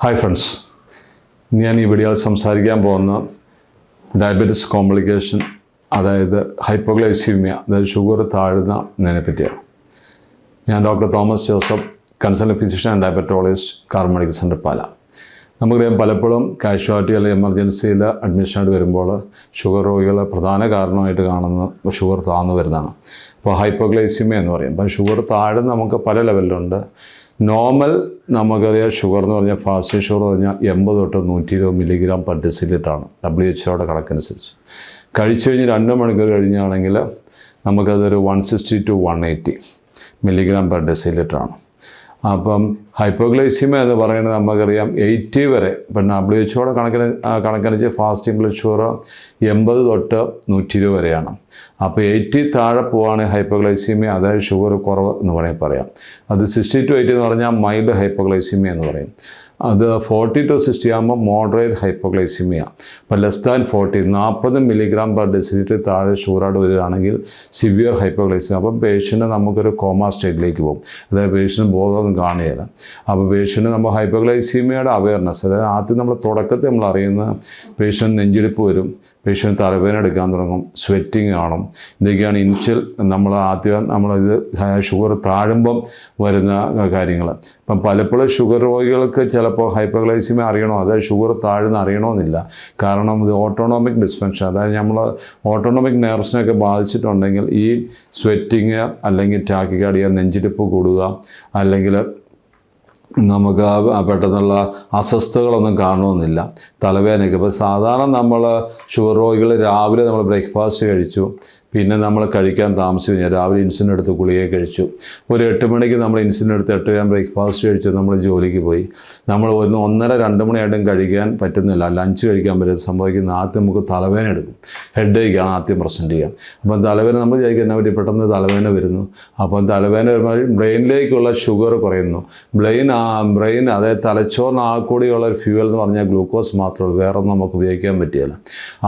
Hi friends, ഞാൻ ഈ വീഡിയോയിൽ സംസാരിക്കാൻ പോകുന്ന ഡയബറ്റിസ് കോംപ്ലിക്കേഷൻ, അതായത് ഹൈപ്പോഗ്ലൈസീമിയ, അതായത് ഷുഗർ താഴുന്നതിനെ പറ്റിയാണ്. ഞാൻ doctor Thomas Joseph, consultant physician and diabetologist, car medical centre Pala. നമുക്കറിയാം, പലപ്പോഴും കാഷ്വാലിറ്റി അല്ലെങ്കിൽ എമർജൻസിയിൽ അഡ്മിഷനായിട്ട് വരുമ്പോൾ ഷുഗർ രോഗികളെ പ്രധാന കാരണമായിട്ട് കാണുന്ന ഷുഗർ താഴ്ന്നു വരുന്നതാണ്. അപ്പോൾ ഹൈപ്പോഗ്ലൈസീമിയ എന്ന് പറയും. അപ്പോൾ ഷുഗർ താഴ്ന്ന് നമുക്ക് പല ലെവലിലുണ്ട്. നോർമൽ നമുക്കറിയാം, ഷുഗർ എന്ന് പറഞ്ഞാൽ ഫാസ്റ്റിംഗ് ഷുഗർ എന്ന് പറഞ്ഞാൽ 80 തൊട്ട് 120 മില്ലിഗ്രാം പെർ ഡെസിലിറ്ററാണ് WHO കണക്കനുസരിച്ച്. കഴിച്ചു കഴിഞ്ഞ് 2 മണിക്കൂർ കഴിഞ്ഞാണെങ്കിൽ നമുക്കതൊരു 160 to 180 മില്ലിഗ്രാം പെർ ഡെസിലിറ്ററാണ്. അപ്പം ഹൈപ്പോഗ്ലൈസീമിയ എന്ന് പറയുന്നത് നമുക്കറിയാം 80 വരെ, ഇപ്പം WHO കണക്കനുസരിച്ച് ഫാസ്റ്റിംഗ് ബ്ലഡ് ഷുഗർ 80 തൊട്ട് 120 വരെയാണ്. അപ്പോൾ 80 താഴെ പോവുകയാണെങ്കിൽ ഹൈപ്പോഗ്ലൈസീമിയ, അതായത് ഷുഗർ കുറവ് എന്ന് പറയാം. അത് 60 to 80 എന്ന് പറഞ്ഞാൽ മൈൽഡ് ഹൈപ്പോഗ്ലൈസീമിയ എന്ന് പറയും. അത് 40 to 60 ആകുമ്പോൾ മോഡറേറ്റ് ഹൈപ്പോഗ്ലൈസീമിയ. അപ്പോൾ less than 40 milligram per decilitre താഴെ ഷുഗറായിട്ട് വരികയാണെങ്കിൽ സിവിയർ ഹൈപ്പോഗ്ലൈസീമിയ. അപ്പം പേഷ്യൻ്റ് നമുക്കൊരു കോമ സ്റ്റേറ്റിലേക്ക് പോകും. അതായത് പേഷ്യൻ്റ് ബോധമൊന്നും കാണുകയില്ല. അപ്പോൾ പേഷ്യൻ്റ് നമ്മൾ ഹൈപ്പോഗ്ലൈസീമിയയുടെ അവയർനെസ്, അതായത് ആദ്യം നമ്മൾ തുടക്കത്തിൽ നമ്മൾ അറിയുന്ന പേഷ്യൻ്റ് നെഞ്ചിടിപ്പ് വരും, പേഷ്യൻ്റ് തലവേദന എടുക്കാൻ തുടങ്ങും, സ്വെറ്റിങ് കാണും. ഇതൊക്കെയാണ് ഇനിഷ്യൽ നമ്മളിത് ഷുഗർ താഴുമ്പം വരുന്ന കാര്യങ്ങൾ. ഇപ്പം പലപ്പോഴും ഷുഗർ രോഗികൾക്ക് ചിലപ്പോൾ ഹൈപ്പോഗ്ലൈസീമിയ അറിയണോ, അതായത് ഷുഗർ താഴ്ന്ന് അറിയണമെന്നില്ല. കാരണം ഇത് ഓട്ടോണോമിക് ഡിസ്ഫങ്ഷൻ, അതായത് നമ്മൾ ഓട്ടോണോമിക് നെർവ്സിനൊക്കെ ബാധിച്ചിട്ടുണ്ടെങ്കിൽ ഈ സ്വെറ്റിങ് അല്ലെങ്കിൽ ടാക്കിക്കാർഡിയ, നെഞ്ചിടിപ്പ് കൂടുക, അല്ലെങ്കിൽ നമുക്ക് പെട്ടെന്നുള്ള അസ്വസ്ഥതകളൊന്നും കാണണമെന്നില്ല, തലവേദനയൊക്കെ. ഇപ്പോൾ സാധാരണ നമ്മൾ ഷുഗർ രോഗികൾ രാവിലെ നമ്മൾ ബ്രേക്ക്ഫാസ്റ്റ് കഴിച്ചു, പിന്നെ നമ്മൾ കഴിക്കാൻ താമസിച്ച് കഴിഞ്ഞാൽ രാവിലെ ഇൻസുലിൻ എടുത്ത് ഗുളിക കഴിച്ചു, ഒരു 8 മണിക്ക് നമ്മൾ ഇൻസുലിൻ എടുത്ത് 8 AM ബ്രേക്ക്ഫാസ്റ്റ് കഴിച്ചു, നമ്മൾ ജോലിക്ക് പോയി. നമ്മൾ 1:30-2 മണിയായിട്ടും കഴിക്കാൻ പറ്റുന്നില്ല, ലഞ്ച് കഴിക്കാൻ പറ്റും. സംഭവിക്കുന്ന ആദ്യം നമുക്ക് തലവേദന എടുക്കും, ഹെഡ് ഏക്കാണ് ആദ്യം പ്രസൻറ്റ് ചെയ്യുക. അപ്പം തലവേദന നമ്മൾ വിചാരിക്കുന്ന പറ്റി പെട്ടെന്ന് തലവേദന വരുന്നു. അപ്പം തലവേദന വരുമ്പോൾ ബ്രെയിനിലേക്കുള്ള ഷുഗർ കുറയുന്നു. ബ്രെയിൻ അതായത് തലച്ചോറിന് ആകൂടിയുള്ള ഒരു ഫ്യൂവൽ എന്ന് പറഞ്ഞാൽ ഗ്ലൂക്കോസ് മാത്രമേ ഉള്ളൂ, വേറെ ഒന്നും നമുക്ക് ഉപയോഗിക്കാൻ പറ്റില്ല.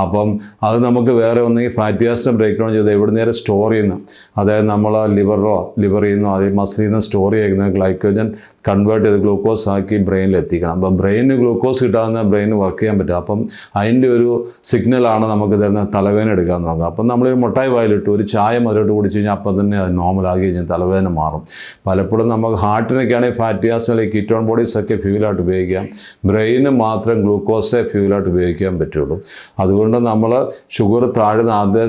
അപ്പം അത് നമുക്ക് വേറെ ഒന്നെങ്കിൽ ഫാറ്റി ആസിഡ് ബ്രേക്ക് ഡൗൺ ചെയ്ത് എവിടെ നേരെ സ്റ്റോർ ചെയ്യുന്നു, അതായത് നമ്മൾ ലിവറിൽ നിന്നോ അതേ മസിലിൽ നിന്ന് സ്റ്റോർ ചെയ്യുന്ന ഗ്ലൈക്കോജൻ കൺവേർട്ട് ചെയ്ത് ഗ്ലൂക്കോസ് ആക്കി ബ്രെയിനിൽ എത്തിക്കണം. അപ്പം ബ്രെയിനിന് ഗ്ലൂക്കോസ് കിട്ടാതെ ബ്രെയിന് വർക്ക് ചെയ്യാൻ പറ്റും. അപ്പം അതിൻ്റെ ഒരു സിഗ്നലാണ് നമുക്ക് തരുന്ന തലവേദന എടുക്കാൻ തുടങ്ങുക. അപ്പം നമ്മളൊരു മുട്ടായി വായിലിട്ട് ഒരു ചായ മധുരമായിട്ട് കുടിച്ച് കഴിഞ്ഞാൽ അപ്പം തന്നെ അത് നോർമലാക്കി കഴിഞ്ഞാൽ തലവേദന മാറും. പലപ്പോഴും നമുക്ക് ഹാർട്ടിനൊക്കെയാണെങ്കിൽ ഫാറ്റി ആസിഡ് അല്ലെങ്കിൽ കീറ്റോൺ ബോഡീസ് ഒക്കെ ഫ്യൂലായിട്ട് ഉപയോഗിക്കാം, ബ്രെയിന് മാത്രം ഗ്ലൂക്കോസേ ഫ്യൂലായിട്ട് ഉപയോഗിക്കാൻ പറ്റുള്ളൂ. അതുകൊണ്ട് നമ്മൾ ഷുഗർ താഴ്ന്ന ആദ്യ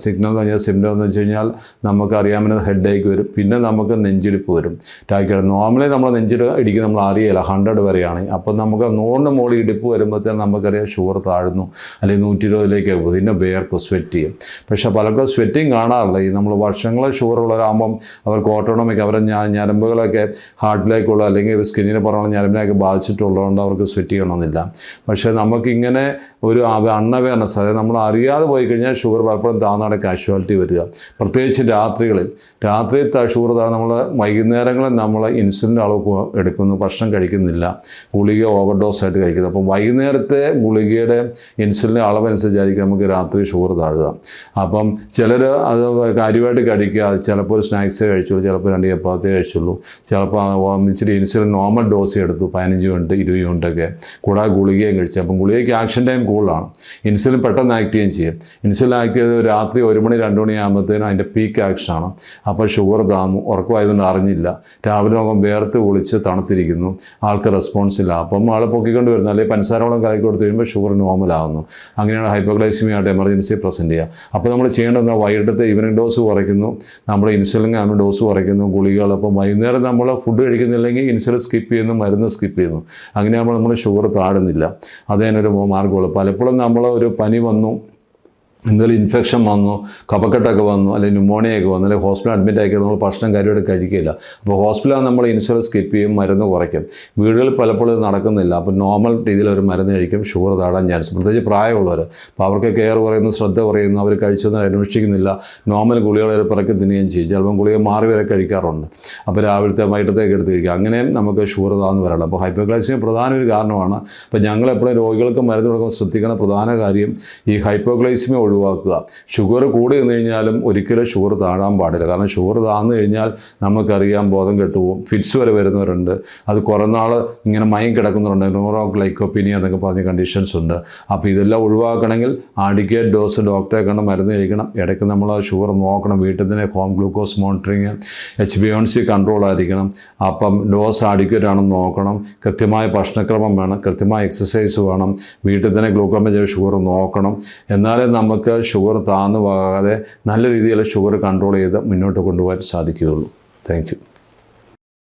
സിഗ്നൽ എന്ന് പറഞ്ഞാൽ സിംറ്റം എന്ന് വെച്ച് കഴിഞ്ഞാൽ നമുക്കറിയാൻ പറ്റുന്ന ഹെഡ് ഏക്ക് വരും, പിന്നെ നമുക്ക് നെഞ്ചിടിപ്പ് വരും, ടാക്കിക്കാർഡിയ. നോർമലി നമ്മൾ നെഞ്ചിൽ ഇടിക്കുന്ന നമ്മൾ അറിയില്ല 100 വരെയാണ്. അപ്പം നമുക്ക് 100 മുകളിൽ ഇടിപ്പ് വരുമ്പോഴത്തേനും നമുക്കറിയാം ഷുഗർ താഴ്ന്നു, അല്ലെങ്കിൽ 120 പോകും. പിന്നെ വേർക്കും, സ്വെറ്റ് ചെയ്യും. പക്ഷേ പലർക്കും സ്വെറ്റിങ് കാണാറില്ല. ഈ നമ്മൾ വർഷങ്ങളെ ഷുഗർ ഉള്ളവരാകുമ്പം അവർക്ക് ഓട്ടോണോമിക്, അവരുടെ ഞരമ്പുകളൊക്കെ ഹാർട്ടിലേക്കുള്ള അല്ലെങ്കിൽ സ്കിന്നിന് പുറമുള്ള ഞരമ്പിനെയൊക്കെ ബാധിച്ചിട്ടുള്ളതുകൊണ്ട് അവർക്ക് സ്വെറ്റ് ചെയ്യണമെന്നില്ല. പക്ഷേ നമുക്കിങ്ങനെ ഒരു അൺഅവെയർനെസ്, അതായത് നമ്മൾ അറിയാതെ പോയി കഴിഞ്ഞാൽ ഷുഗർ പലപ്പോഴും താഴ്ന്നാണ് കാഷ്വാലിറ്റി വരിക. പ്രത്യേകിച്ച് രാത്രി ഷുഗർ താഴ്ന്ന നമ്മൾ വൈകുന്നേരങ്ങളിൽ നമ്മൾ ഇൻസുലിൻ്റെ അളവ് എടുക്കുന്നു, ഭക്ഷണം കഴിക്കുന്നില്ല, ഗുളിക ഓവർഡോസ് ആയിട്ട് കഴിക്കുന്നു. അപ്പം വൈകുന്നേരത്തെ ഗുളികയുടെ ഇൻസുലിൻ്റെ അളവനുസരിച്ചായിരിക്കും നമുക്ക് രാത്രി ഷുഗർ താഴുക. അപ്പം ചിലർ അത് കാര്യമായിട്ട് കഴിക്കുക, ചിലപ്പോൾ ഒരു സ്നാക്സ് കഴിച്ചുള്ളൂ, ചിലപ്പോൾ 2 ചപ്പാത്തി കഴിച്ചുള്ളൂ, ചിലപ്പോൾ ഇച്ചിരി ഇൻസുലിൻ നോർമൽ ഡോസ് എടുത്തു 15 മിനിറ്റ് 20 മിനിറ്റൊക്കെ, കൂടാതെ ഗുളികയും കഴിച്ചു. അപ്പം ഗുളികയ്ക്ക് ആക്ഷൻ ടൈം കൂടുതലാണ്, ഇൻസുലിൻ പെട്ടെന്ന് ആക്ട് ചെയ്യുകയും ചെയ്യും. ഇൻസുലിൻ ആക്ട് ചെയ്ത് രാത്രി 1 മണി 2 മണി ആകുമ്പോഴത്തേനും അതിൻ്റെ പീക്ക് ആക്ഷനാണ്. അപ്പോൾ ഷുഗർ താന്നു, ഉറക്കമായതുകൊണ്ട് അറിഞ്ഞില്ല, രാവിലെ നോക്കുമ്പോൾ വേർത്ത് കുളിച്ച് തണുത്തിരിക്കുന്നു, ആൾക്ക് റെസ്പോൺസ് ഇല്ല. അപ്പം ആളെ പൊക്കിക്കൊണ്ട് വരുന്നു, അല്ലെങ്കിൽ പഞ്ചസാരവളം കലക്കി കൊടുത്ത് കഴിയുമ്പോൾ ഷുഗർ നോർമലാകുന്നു. അങ്ങനെയാണ് ഹൈപ്പോഗ്ലൈസീമിയ ആയിട്ട് എമർജൻസി പ്രസൻറ്റ് ചെയ്യുക. അപ്പോൾ നമ്മൾ ചെയ്യേണ്ടത് വൈകിട്ടത്തെ ഈവനിങ് ഡോസ് കുറയ്ക്കുന്നു, നമ്മൾ ഇൻസുലിൻ ഡോസ് കുറയ്ക്കുന്നു, ഗുളികൾ. അപ്പം വൈകുന്നേരം നമ്മൾ ഫുഡ് കഴിക്കുന്നില്ലെങ്കിൽ ഇൻസുലിൻ സ്കിപ്പ് ചെയ്യുന്നു, മരുന്ന് സ്കിപ്പ് ചെയ്യുന്നു. അങ്ങനെയാകുമ്പോൾ നമ്മൾ ഷുഗർ താഴുന്നില്ല. അതതിനൊരു മാർഗ്ഗമുള്ളൂ. പലപ്പോഴും നമ്മൾ ഒരു പനി വന്നു, എന്തെങ്കിലും ഇൻഫെക്ഷൻ വന്നു, കഫക്കെട്ടൊക്കെ വന്നു, അല്ലെങ്കിൽ ന്യൂമോണിയൊക്കെ വന്നു, അല്ലെങ്കിൽ ഹോസ്പിറ്റൽ അഡ്മിറ്റ് ആക്കി നമ്മൾ ഭക്ഷണം കാര്യമായിട്ട് കഴിക്കില്ല. അപ്പോൾ ഹോസ്പിറ്റലിൽ നമ്മൾ ഇൻസുലിൻ സ്കിപ്പ് ചെയ്യും, മരുന്ന് കുറയ്ക്കും. വീടുകളിൽ പലപ്പോഴും ഇത് നടക്കുന്നില്ല. അപ്പോൾ നോർമൽ രീതിയിൽ ഒരു മരുന്ന് കഴിക്കും, ഷുഗർ താഴാൻ ചാൻസ്. പ്രത്യേകിച്ച് പ്രായമുള്ളവർ, അപ്പോൾ അവർക്ക് കെയർ കുറയുന്നു, ശ്രദ്ധ കുറയുന്നു, അവർ കഴിച്ചൊന്നും അന്വേഷിക്കുന്നില്ല, നോർമൽ ഗുളികൾ പിറക്കി തിന്നുകയും ചെയ്യും. ചിലപ്പം ഗുളിക മാറി വരെ കഴിക്കാറുണ്ട്. അപ്പോൾ രാവിലത്തെ വൈകിട്ടത്തേക്ക് എടുത്ത് കഴിക്കുക, അങ്ങനെ നമുക്ക് ഷുഗർ താഴ്ന്നു വരാറുണ്ട്. അപ്പോൾ ഹൈപ്പോഗ്ലൈസീമിയ പ്രധാന ഒരു കാരണമാണ്. അപ്പോൾ ഞങ്ങളെപ്പോഴും രോഗികൾക്ക് മരുന്ന് കൊടുക്കുമ്പോൾ ശ്രദ്ധിക്കുന്ന പ്രധാന കാര്യം ഈ ഹൈപ്പോഗ്ലൈസീമിയ ഒഴിവാക്കുക. ഷുഗർ കൂടി നിന്ന് കഴിഞ്ഞാലും ഒരിക്കലും ഷുഗർ താഴാൻ പാടില്ല. കാരണം ഷുഗർ താഴ്ന്നു കഴിഞ്ഞാൽ നമുക്കറിയാം ബോധം കെട്ടുപോകും. ഫിറ്റ്സ് വരെ വരുന്നവരുണ്ട്. അത് കുറേ നാൾ ഇങ്ങനെ മയം കിടക്കുന്നവരുണ്ട്. ന്യൂറോഗ്ലൈക്കോപ്പീനിയ എന്നൊക്കെ പറഞ്ഞ കണ്ടീഷൻസ് ഉണ്ട്. അപ്പോൾ ഇതെല്ലാം ഒഴിവാക്കണമെങ്കിൽ ആഡിക്കേറ്റ് ഡോസ് ഡോക്ടറെ കണ്ട് മരുന്ന് കഴിക്കണം. ഇടയ്ക്ക് നമ്മൾ ഷുഗർ നോക്കണം. വീട്ടിൽ തന്നെ home glucose monitoring, HbA1c control ആയിരിക്കണം. അപ്പം ഡോസ് ആഡിക്കേറ്റ് ആണെന്ന് നോക്കണം. കൃത്യമായ ഭക്ഷണക്രമം വേണം. കൃത്യമായ എക്സസൈസ് വേണം. വീട്ടിൽ തന്നെ ഗ്ലൂക്കോമേജർ ഷുഗർ നോക്കണം. എന്നാലേ നമുക്ക് ഷുഗർ താഴ്ന്നു പോകാതെ നല്ല രീതിയിൽ ഷുഗർ കൺട്രോൾ ചെയ്ത് മുന്നോട്ട് കൊണ്ടുപോകാൻ സാധിക്കുകയുള്ളൂ. Thank you.